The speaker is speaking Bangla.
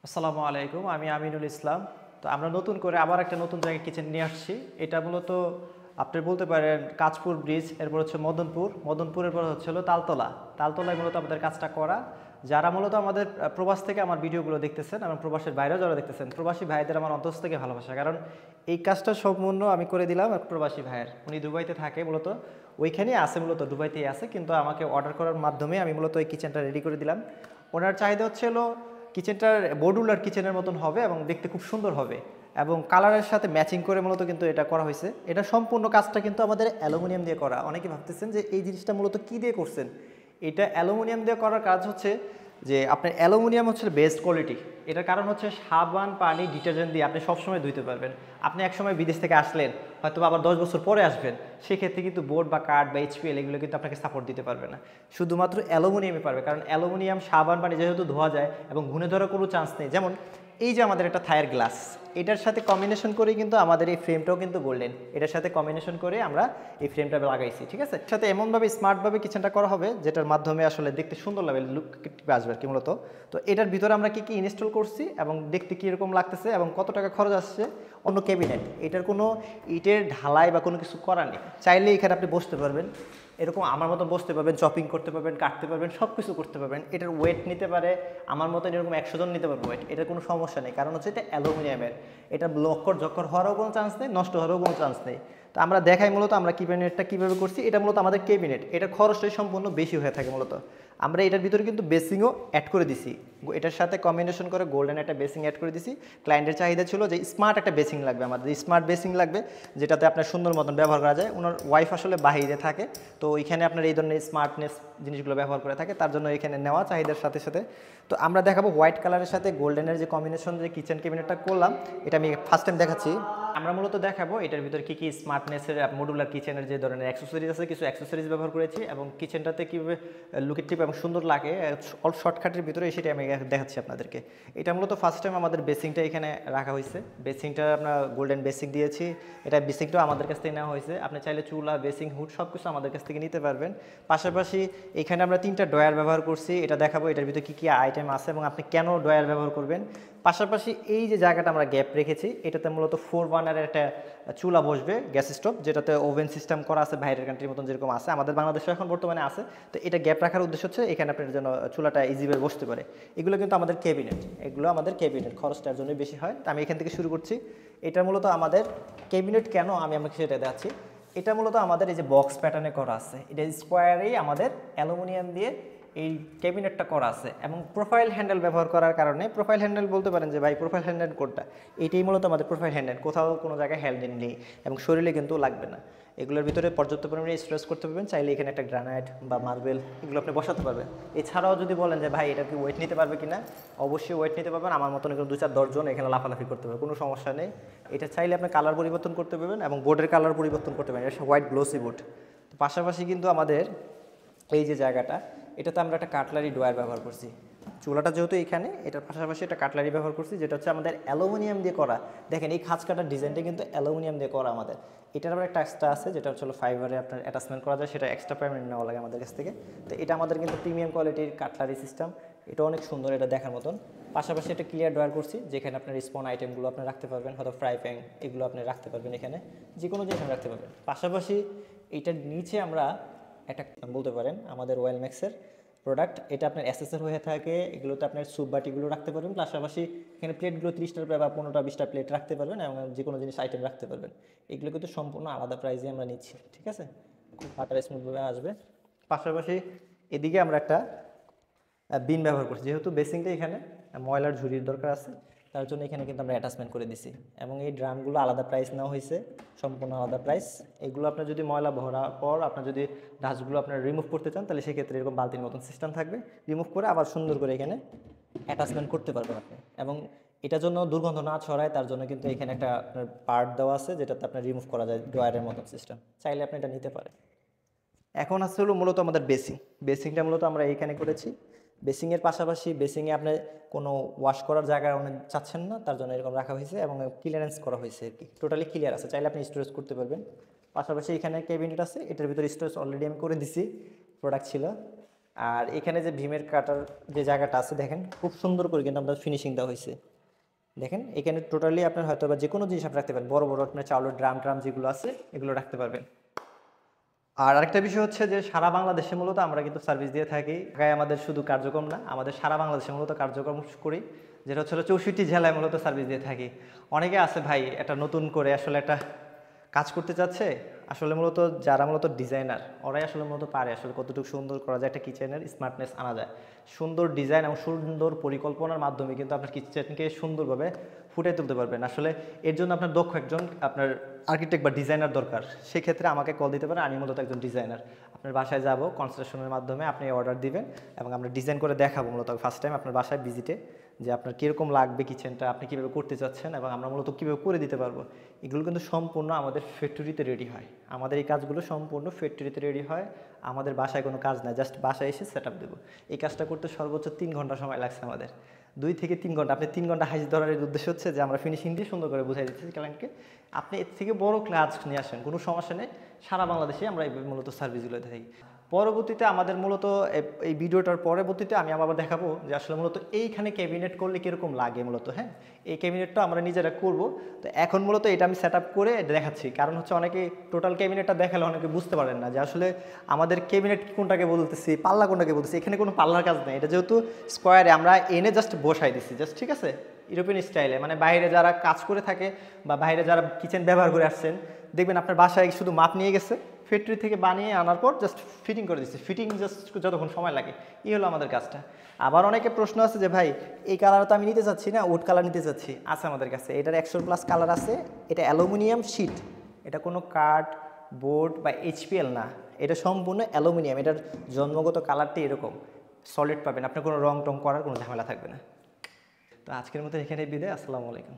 আসসালামু আলাইকুম, আমি আমিনুল ইসলাম। তো আমরা নতুন করে আবার একটা নতুন জায়গায় কিচেন নিয়ে আসছি। এটা মূলত আপনি বলতে পারেন কাঁচপুর ব্রিজ, এরপর হচ্ছে মদনপুরের পর হচ্ছে হলো তালতলায় মূলত আমাদের কাজটা করা। যারা মূলত আমাদের প্রবাস থেকে আমার ভিডিওগুলো দেখতেছেন এবং প্রবাসের বাইরেও যারা দেখতেছেন, প্রবাসী ভাইদের আমার অন্তঃস্থ থেকে ভালোবাসা, কারণ এই কাজটা সম্পূর্ণ আমি করে দিলাম এক প্রবাসী ভাইয়ের। উনি দুবাইতে থাকে, মূলত ওইখানেই আছে, মূলত দুবাইতেই আছে, কিন্তু আমাকে অর্ডার করার মাধ্যমে আমি মূলত এই কিচেনটা রেডি করে দিলাম। ওনার চাহিদা হচ্ছে হলো কিচেনটার মডুলার কিচেনের মতন হবে এবং দেখতে খুব সুন্দর হবে, এবং কালারের সাথে ম্যাচিং করে মূলত কিন্তু এটা করা হয়েছে। এটা সম্পূর্ণ কাজটা কিন্তু আমাদের অ্যালুমিনিয়াম দিয়ে করা। অনেকে ভাবতেছেন যে এই জিনিসটা মূলত কী দিয়ে করছেন। এটা অ্যালুমিনিয়াম দিয়ে করার কাজ হচ্ছে যে আপনার অ্যালুমিনিয়াম হচ্ছে বেস্ট কোয়ালিটি। এটার কারণ হচ্ছে সাবান, পানি, ডিটারজেন্ট দিয়ে আপনি সবসময় ধুইতে পারবেন। আপনি একসময় বিদেশ থেকে আসলেন, হয়তো আবার 10 বছর পরে আসবেন, সেক্ষেত্রে কিন্তু বোর্ড বা কাঠ বা এইচপিএল এগুলো কিন্তু আপনাকে সাপোর্ট দিতে পারবে না। শুধুমাত্র অ্যালুমিনিয়ামে পারবে, কারণ অ্যালুমিনিয়াম সাবান পানি যেহেতু ধোয়া যায় এবং ঘুনে ধরার কোনো চান্স নেই। যেমন এই যে আমাদের একটা থায়ের গ্লাস, এটার সাথে কম্বিনেশন করেই কিন্তু আমাদের এই ফ্রেমটাও কিন্তু গোল্ডেন। এটার সাথে কম্বিনেশন করে আমরা এই ফ্রেমটা লাগাইছি, ঠিক আছে। সাথে এমনভাবে স্মার্টভাবে কিচেনটা করা হবে যেটার মাধ্যমে আসলে দেখতে সুন্দর লাগবে, লুক আসবে আর কি মূলত। তো এটার ভিতরে আমরা কি কি ইনস্টল করছি এবং দেখতে কীরকম লাগতেছে এবং কত টাকা খরচ আসছে। অন্য ক্যাবিনেট, এটার কোনো ইটের ঢালাই বা কোনো কিছু করা নেই। চাইলে এখানে আপনি বসতে পারবেন, এরকম আমার মতো বসতে পারবেন, চপিং করতে পারবেন, কাটতে পারবেন, সব কিছু করতে পারবেন। এটার ওয়েট নিতে পারে আমার মতো এরকম 100 জন নিতে পারবে ওয়েট। এটার কোনো সমস্যা নেই, কারণ হচ্ছে এটা অ্যালুমিনিয়ামের। এটা লক্কর ঝক্কর হওয়ারও কোনো চান্স নেই, নষ্ট হওয়ারও কোনো চান্স নেই। তো আমরা দেখাই মূলত আমরা ক্যাবিনেটটা কীভাবে করছি। এটা মূলত আমাদের ক্যাবিনেট, এটার খরচটাই সম্পূর্ণ বেশি হয়ে থাকে মূলত। আমরা এটার ভিতরে কিন্তু বেসিংও অ্যাড করে দিছি, এটার সাথে কম্বিনেশন করে গোল্ডেন একটা বেসিং অ্যাড করে দিছি। ক্লায়েন্টের চাহিদা ছিল যে স্মার্ট একটা বেসিং লাগবে, আমাদের স্মার্ট বেসিং লাগবে যেটাতে আপনার সুন্দর মতন ব্যবহার করা যায়। ওনার ওয়াইফ আসলে বাহিরে থাকে, তো ওইখানে আপনার এই ধরনের স্মার্টনেস জিনিসগুলো ব্যবহার করে থাকে, তার জন্য এখানে নেওয়া চাহিদার সাথে সাথে। তো আমরা দেখাবো হোয়াইট কালারের সাথে গোল্ডেনের যে কম্বিনেশন, যে কিচেন ক্যাবিনেটটা করলাম, এটা আমি ফার্স্ট টাইম দেখাচ্ছি। আমরা মূলত দেখাবো এটার ভিতরে কী কী স্মার্টনেসের মডুলার কিচেনের যে ধরনের অ্যাক্সেসরিজ আছে, কিছু অ্যাক্সেসরিজ ব্যবহার করেছি, এবং কিচেনটাতে কীভাবে লুকের টিপ এবং সুন্দর লাগে অল শর্টকাটের ভিতরে, সেটাই আমি দেখাচ্ছি আপনাদেরকে। এটা মূলত ফার্স্ট টাইম আমাদের বেসিংটা এখানে রাখা হয়েছে। বেসিংটা আমরা গোল্ডেন বেসিং দিয়েছি, এটা বেসিংটাও আমাদের কাছ থেকে নেওয়া হয়েছে। আপনি চাইলে চুলা, বেসিং, হুড সব কিছু আমাদের কাছ থেকে নিতে পারবেন। পাশাপাশি এখানে আমরা 3টা ড্রয়ার ব্যবহার করছি, এটা দেখাবো এটার ভিতরে কী কী আইটেম আছে এবং আপনি কেন ড্রয়ার ব্যবহার করবেন। পাশাপাশি এই যে জায়গাটা আমরা গ্যাপ রেখেছি, এটাতে মূলত 4 বার্নারের একটা চুলা বসবে, গ্যাস স্টোভ, যেটাতে ওভেন সিস্টেম করা আছে, বাইরের কান্ট্রির মতন যেরকম আছে, আমাদের বাংলাদেশে এখন বর্তমানে আছে। তো এটা গ্যাপ রাখার উদ্দেশ্য হচ্ছে এখানে আপনার জন্য চুলাটা ইজিভাবে বসতে পারে। এগুলো কিন্তু আমাদের ক্যাবিনেট, এগুলো আমাদের ক্যাবিনেট, খরচটার জন্যই বেশি হয়। তো আমি এখান থেকে শুরু করছি। এটা মূলত আমাদের ক্যাবিনেট কেন আমি আমাকে সেটা দেখাচ্ছি। এটা মূলত আমাদের এই যে বক্স প্যাটার্নে করা আছে, এটা স্কোয়ারেই আমাদের অ্যালুমিনিয়াম দিয়ে এই ক্যাবিনেটটা করা আছে, এবং প্রোফাইল হ্যান্ডেল ব্যবহার করার কারণে, প্রোফাইল হ্যান্ডেল বলতে পারেন যে ভাই প্রোফাইল হ্যান্ডেল কোডটা, এটাই মূলত আমাদের প্রোফাইল হ্যান্ডেল। কোথাও কোনো জায়গায় হ্যান্ডেল নেই এবং শরীরে কিন্তু লাগবে না। এগুলোর ভিতরে পর্যাপ্ত পরিমাণে স্টোরেজ করতে পারবেন। চাইলে এখানে একটা গ্রানাইট বা মার্বেল এগুলো আপনি বসাতে পারবেন। এছাড়াও যদি বলেন যে ভাই এটা কি ওয়েট নিতে পারবে কিনা, অবশ্যই ওয়েট নিতে পারবেন। আমার মতন এখানে 2-4-10 জন এখানে লাফালাফি করতে পারবে, কোনো সমস্যা নেই। এটা চাইলে আপনি কালার পরিবর্তন করতে পারবেন এবং বোর্ডের কালার পরিবর্তন করতে পারবেন। এটা হোয়াইট গ্লোসি বোর্ড। পাশাপাশি কিন্তু আমাদের এই যে জায়গাটা, এটাতে আমরা একটা কাটলারি ড্রয়ার ব্যবহার করছি। চুলাটা যেহেতু এখানে, এটার পাশাপাশি একটা কাটলারি ব্যবহার করছি, যেটা হচ্ছে আমাদের অ্যালুমিনিয়াম দিয়ে করা। দেখেন এই খাঁজ কাটার ডিজাইনটা কিন্তু অ্যালুমিনিয়াম দিয়ে করা আমাদের। এটার আবার একটা এক্সট্রা আছে, যেটা হচ্ছে ফাইবারে আপনার অ্যাটাচমেন্ট করা যায়, সেটা এক্সট্রা পেমেন্ট নেওয়া লাগে আমাদের কাছ থেকে। তো এটা আমাদের কিন্তু প্রিমিয়াম কোয়ালিটির কাটলারি সিস্টেম, এটা অনেক সুন্দর, এটা দেখার মতন। পাশাপাশি একটা ক্লিয়ার ড্রয়ার করছি, যেখানে আপনার স্পন আইটেমগুলো আপনি রাখতে পারবেন, হয়তো ফ্রাই প্যান এগুলো আপনি রাখতে পারবেন, এখানে যে কোনো জিনিস আপনি রাখতে পারবেন। পাশাপাশি এইটার নিচে আমরা একটা বলতে পারেন আমাদের ওয়েল ম্যাক্সের প্রোডাক্ট, এটা আপনার অ্যাসেসর হয়ে থাকে। এগুলোতে আপনার স্যুপ বাটিগুলো রাখতে পারবেন, পাশাপাশি এখানে প্লেটগুলো 30টার বা 15টা-20টা প্লেট রাখতে পারবেন এবং যে কোনো জিনিস আইটেম রাখতে পারবেন। এগুলো কিন্তু সম্পূর্ণ আলাদা প্রাইসে আমরা নিচ্ছি, ঠিক আছে, খুব বাটার স্মুথভাবে আসবে। পাশাপাশি এদিকে আমরা একটা বিন ব্যবহার করছি, যেহেতু বেসিংটা এখানে ময়লার ঝুড়ির দরকার আছে, তার জন্য এখানে কিন্তু আমরা অ্যাটাচমেন্ট করে দিছি। এবং এই ড্রামগুলো আলাদা প্রাইস নেওয়া হয়েছে, সম্পূর্ণ আলাদা প্রাইস। এগুলো আপনার যদি ময়লা ভরার পর আপনার যদি ডাস্টগুলো আপনার রিমুভ করতে চান, তাহলে সেক্ষেত্রে এরকম বালতির মতন সিস্টেম থাকবে, রিমুভ করে আবার সুন্দর করে এখানে অ্যাটাচমেন্ট করতে পারবেন আপনি। এবং এটার জন্য দুর্গন্ধ না ছড়ায় তার জন্য কিন্তু এখানে একটা আপনার পার্ট দেওয়া আছে, যেটাতে আপনার রিমুভ করা যায়, ড্রয়ারের মতন সিস্টেম, চাইলে আপনি এটা নিতে পারেন। এখন আসছে হলো মূলত আমাদের বেসিংটা মূলত আমরা এইখানে করেছি। বেসিংয়ের পাশাপাশি বেসিংয়ে আপনি কোনো ওয়াশ করার জায়গা অনেক চাচ্ছেন না, তার জন্য এরকম রাখা হয়েছে এবং ক্লিয়ারেন্স করা হয়েছে আর কি, টোটালি ক্লিয়ার আছে, চাইলে আপনি স্টোরেজ করতে পারবেন। পাশাপাশি এখানে ক্যাবিনেট আছে, এটার ভিতরে স্টোরেজ অলরেডি আমি করে দিছি, প্রোডাক্ট ছিল। আর এখানে যে ভীমের কাটার যে জায়গাটা আছে দেখেন খুব সুন্দর করে কিন্তু আমরা ফিনিশিং দেওয়া হয়েছে। দেখেন এখানে টোটালি আপনার হয়তো বা যে কোনো জিনিস আপনি রাখতে পারেন, বড় বড় আপনার চাউলের ড্রাম যেগুলো আছে এগুলো রাখতে পারবেন। আর আরেকটা বিষয় হচ্ছে যে সারা বাংলাদেশে মূলত আমরা কিন্তু সার্ভিস দিয়ে থাকি। ঢাকায় আমাদের শুধু কার্যক্রম না, আমাদের সারা বাংলাদেশে মূলত কার্যক্রম করি, যেটা হচ্ছে 64 জেলায় মূলত সার্ভিস দিয়ে থাকি। অনেকে আছে ভাই এটা নতুন করে আসলে একটা কাজ করতে চাচ্ছে, আসলে মূলত যারা মূলত ডিজাইনার ওরাই আসলে মূলত পারে আসলে কতটুকু সুন্দর করা যায় একটা কিচেনের স্মার্টনেস আনা যায়। সুন্দর ডিজাইন এবং সুন্দর পরিকল্পনার মাধ্যমে কিন্তু আপনার কিচেনকে সুন্দরভাবে ফুটিয়ে তুলতে পারবেন। আসলে এর জন্য আপনার দক্ষ একজন আপনার আর্কিটেক্ট বা ডিজাইনার দরকার। সেক্ষেত্রে আমাকে কল দিতে পারেন, আমি মূলত একজন ডিজাইনার। আপনার বাসায় যাব, কনস্ট্রাকশনের মাধ্যমে আপনি অর্ডার দিবেন এবং আমরা ডিজাইন করে দেখাবো মূলত ফার্স্ট টাইম আপনার বাসায় ভিজিটে, যে আপনার কীরকম লাগবে কিচেনটা, আপনি কীভাবে করতে চাচ্ছেন এবং আমরা মূলত কীভাবে করে দিতে পারবো। এগুলো কিন্তু সম্পূর্ণ আমাদের ফ্যাক্টরিতে রেডি হয়। আমাদের এই কাজগুলো সম্পূর্ণ ফ্যাক্টরিতে রেডি হয়, আমাদের বাসায় কোনো কাজ নাই, জাস্ট বাসায় এসে সেট আপ দেবো। এই কাজটা করতে সর্বোচ্চ 3 ঘন্টা সময় লাগছে আমাদের, 2 থেকে 3 ঘন্টা। আপনি 3 ঘন্টা হাইজ ধরার উদ্দেশ্য হচ্ছে যে আমরা ফিনিশিং দিয়ে সুন্দর করে বুঝাই দিচ্ছি ক্লায়েন্টকে, আপনি এর থেকে বড় কাজ নিয়ে আসেন, কোনো সমস্যা নেই। সারা বাংলাদেশে আমরা এই মূলত সার্ভিসগুলো থাকি। পরবর্তীতে আমাদের মূলত এই ভিডিওটার পরবর্তীতে আমি আবার দেখাবো যে আসলে মূলত এইখানে ক্যাবিনেট করলে কীরকম লাগে মূলত। হ্যাঁ, এই ক্যাবিনেটটা আমরা নিজেরা করব। তো এখন মূলত এটা আমি সেট আপ করে দেখাচ্ছি, কারণ হচ্ছে অনেকে টোটাল ক্যাবিনেটটা দেখালে অনেকে বুঝতে পারেন না যে আসলে আমাদের ক্যাবিনেট কোনটাকে বলতেছি, পাল্লা কোনটাকে বলতেছি। এখানে কোনো পাল্লার কাজ নেই, এটা যেহেতু স্কোয়ারে আমরা এনে জাস্ট বসাই দিচ্ছি, জাস্ট ঠিক আছে ইউরোপিয়ান স্টাইলে। মানে বাইরে যারা কাজ করে থাকে বা বাইরে যারা কিচেন ব্যবহার করে আসছেন, দেখবেন আপনার বাসায় শুধু মাপ নিয়ে গেছে, ফ্যাক্টরি থেকে বানিয়ে আনার পর জাস্ট ফিটিং করে দিচ্ছে। ফিটিং জাস্ট যতক্ষণ সময় লাগে, এই হলো আমাদের কাজটা। আবার অনেকে প্রশ্ন আছে যে ভাই এই কালার তো আমি নিতে চাচ্ছি না, উড কালার নিতে চাচ্ছি। আছে আমাদের কাছে, এটার 100+ কালার আছে। এটা অ্যালুমিনিয়াম শিট, এটা কোনো কাঠ বোর্ড বা HPL না, এটা সম্পূর্ণ অ্যালুমিনিয়াম। এটার জন্মগত কালারটি এরকম সলিড পাবেন, আপনার কোনো রং টং করার কোনো ঝামেলা থাকবে না। তো আজকের মতো এখানে বিদায়, আসসালামু আলাইকুম।